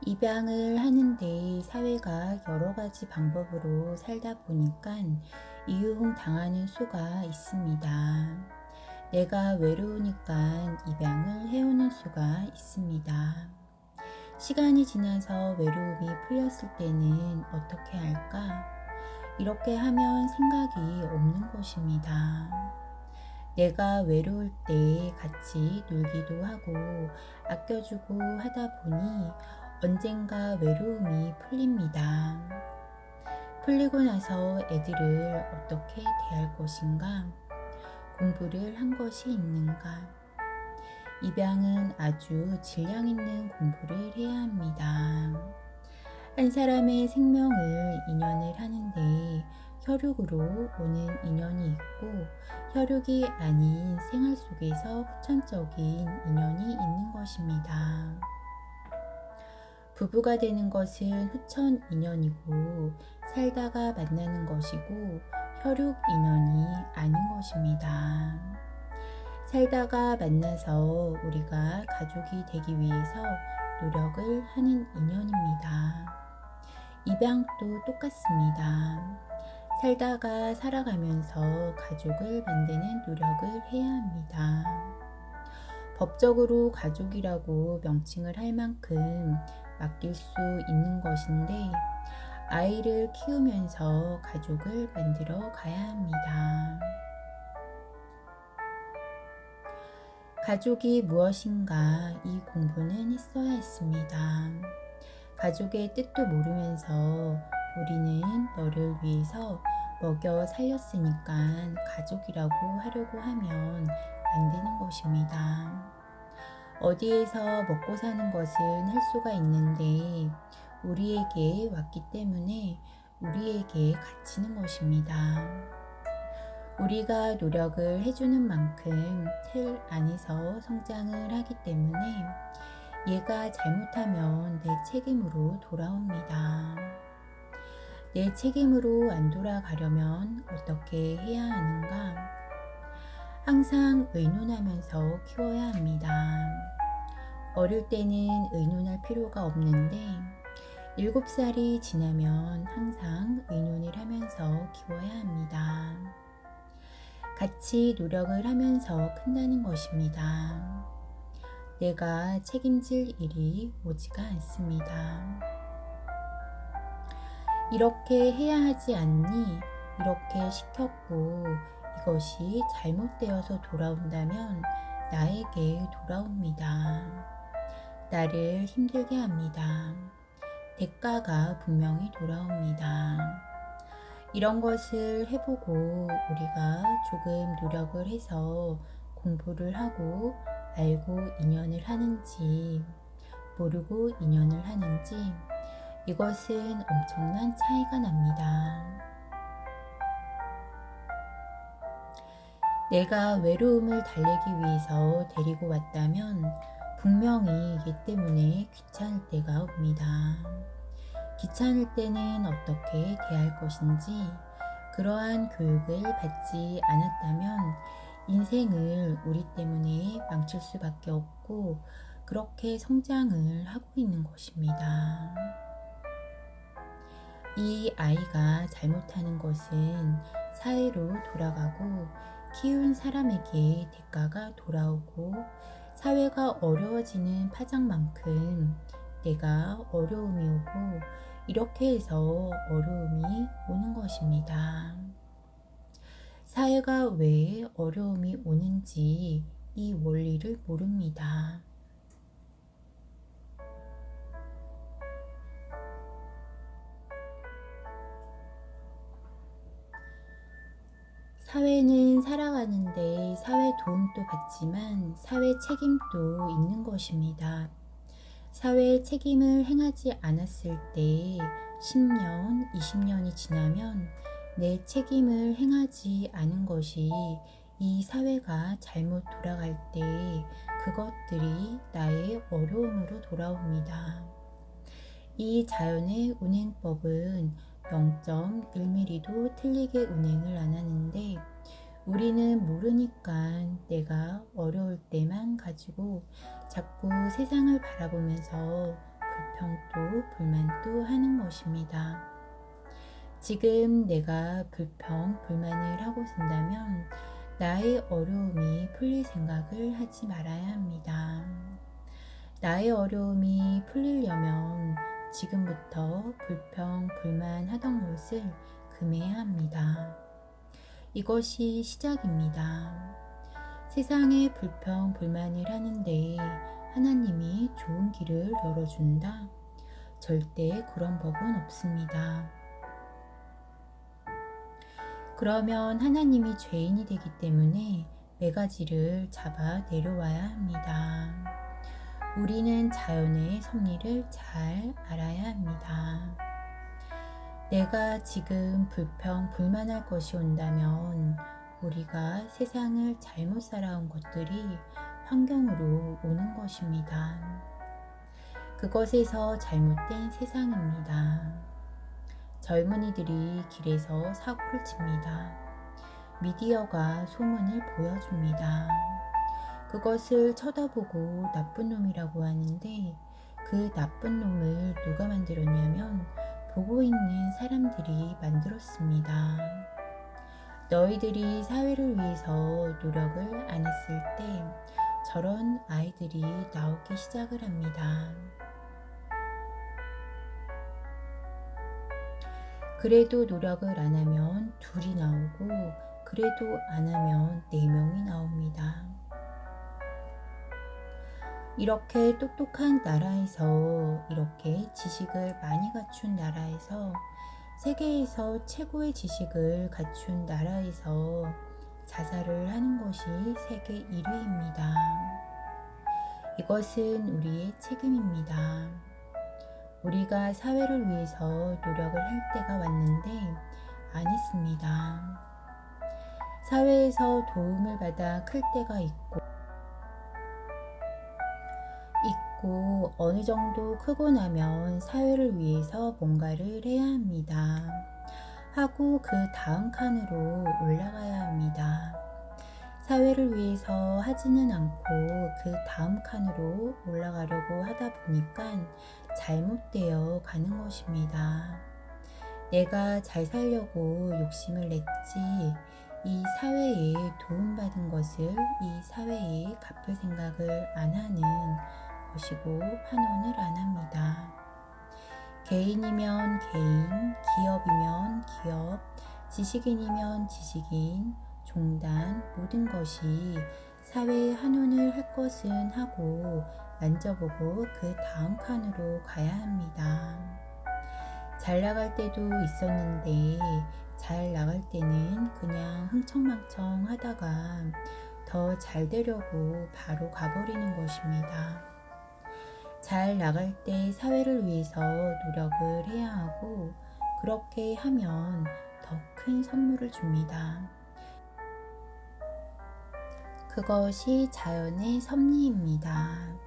입양을 하는데 사회가 여러 가지 방법으로 살다 보니까 이용당하는 수가 있습니다. 내가 외로우니까 입양을 해오는 수가 있습니다. 시간이 지나서 외로움이 풀렸을 때는 어떻게 할까? 이렇게 하면 생각이 없는 것입니다. 내가 외로울 때 같이 놀기도 하고 아껴주고 하다 보니 언젠가 외로움이 풀립니다. 풀리고 나서 애들을 어떻게 대할 것인가? 공부를 한 것이 있는가? 입양은 아주 질량 있는 공부를 해야 합니다. 한 사람의 생명을 인연을 하는데 혈육으로 오는 인연이 있고 혈육이 아닌 생활 속에서 후천적인 인연이 있는 것입니다. 부부가 되는 것은 후천 인연이고 살다가 만나는 것이고 혈육 인연이 아닌 것입니다. 살다가 만나서 우리가 가족이 되기 위해서 노력을 하는 인연입니다. 입양도 똑같습니다. 살다가 살아가면서 가족을 만드는 노력을 해야 합니다. 법적으로 가족이라고 명칭을 할 만큼 맡길 수 있는 것인데 아이를 키우면서 가족을 만들어 가야 합니다. 가족이 무엇인가 이 공부는 했어야 했습니다. 가족의 뜻도 모르면서 우리는 너를 위해서 먹여 살렸으니까 가족이라고 하려고 하면 안 되는 것입니다. 어디에서 먹고 사는 것은 할 수가 있는데 우리에게 왔기 때문에 우리에게 갇히는 것입니다. 우리가 노력을 해주는 만큼 틀 안에서 성장을 하기 때문에 얘가 잘못하면 내 책임으로 돌아옵니다. 내 책임으로 안 돌아가려면 어떻게 해야 하는가? 항상 의논하면서 키워야 합니다. 어릴 때는 의논할 필요가 없는데 7살이 지나면 항상 의논을 하면서 키워야 합니다. 같이 노력을 하면서 큰다는 것입니다. 내가 책임질 일이 오지가 않습니다. 이렇게 해야 하지 않니? 이렇게 시켰고 이것이 잘못되어서 돌아온다면 나에게 돌아옵니다. 나를 힘들게 합니다. 대가가 분명히 돌아옵니다. 이런 것을 해보고 우리가 조금 노력을 해서 공부를 하고 알고 인연을 하는지 모르고 인연을 하는지 이것은 엄청난 차이가 납니다. 내가 외로움을 달래기 위해서 데리고 왔다면 분명히 얘 때문에 귀찮을 때가 옵니다. 귀찮을 때는 어떻게 대할 것인지 그러한 교육을 받지 않았다면 인생을 우리 때문에 망칠 수밖에 없고 그렇게 성장을 하고 있는 것입니다. 이 아이가 잘못하는 것은 사회로 돌아가고 키운 사람에게 대가가 돌아오고 사회가 어려워지는 파장만큼 내가 어려움이 오고 이렇게 해서 어려움이 오는 것입니다. 사회가 왜 어려움이 오는지 이 원리를 모릅니다. 사회는 살아가는데 사회 도움도 받지만 사회 책임도 있는 것입니다. 사회 책임을 행하지 않았을 때 10년, 20년이 지나면 내 책임을 행하지 않은 것이 이 사회가 잘못 돌아갈 때 그것들이 나의 어려움으로 돌아옵니다. 이 자연의 운행법은 0.1mm도 틀리게 운행을 안 하는데 우리는 모르니까 내가 어려울 때만 가지고 자꾸 세상을 바라보면서 불평도 불만도 하는 것입니다. 지금 내가 불평, 불만을 하고 산다면 나의 어려움이 풀릴 생각을 하지 말아야 합니다. 나의 어려움이 풀리려면 지금부터 불평, 불만하던 것을 금해야 합니다. 이것이 시작입니다. 세상에 불평, 불만을 하는데 하나님이 좋은 길을 열어준다? 절대 그런 법은 없습니다. 그러면 하나님이 죄인이 되기 때문에 매가지를 잡아 내려와야 합니다. 우리는 자연의 섭리를 잘 알아야 합니다. 내가 지금 불평, 불만할 것이 온다면 우리가 세상을 잘못 살아온 것들이 환경으로 오는 것입니다. 그것에서 잘못된 세상입니다. 젊은이들이 길에서 사고를 칩니다. 미디어가 소문을 보여줍니다. 그것을 쳐다보고 나쁜 놈이라고 하는데 그 나쁜 놈을 누가 만들었냐면 보고 있는 사람들이 만들었습니다. 너희들이 사회를 위해서 노력을 안 했을 때 저런 아이들이 나오기 시작을 합니다. 그래도 노력을 안 하면 둘이 나오고 그래도 안 하면 4명이 나옵니다. 이렇게 똑똑한 나라에서, 이렇게 지식을 많이 갖춘 나라에서, 세계에서 최고의 지식을 갖춘 나라에서 자살을 하는 것이 세계 1위입니다. 이것은 우리의 책임입니다. 우리가 사회를 위해서 노력을 할 때가 왔는데 안 했습니다. 사회에서 도움을 받아 클 때가 있고 어느 정도 크고 나면 사회를 위해서 뭔가를 해야 합니다. 하고 그 다음 칸으로 올라가야 합니다. 사회를 위해서 하지는 않고 그 다음 칸으로 올라가려고 하다 보니까 잘못되어 가는 것입니다. 내가 잘 살려고 욕심을 냈지 이 사회에 도움받은 것을 이 사회에 갚을 생각을 안 하는 것이고 환원을 안 합니다. 개인이면 개인, 기업이면 기업, 지식인이면 지식인, 종단 모든 것이 사회에 환원을 할 것은 하고 만져보고 그 다음 칸으로 가야 합니다. 잘 나갈 때도 있었는데 잘 나갈 때는 그냥 흥청망청 하다가 더 잘 되려고 바로 가버리는 것입니다. 잘 나갈 때 사회를 위해서 노력을 해야 하고 그렇게 하면 더 큰 선물을 줍니다. 그것이 자연의 섭리입니다.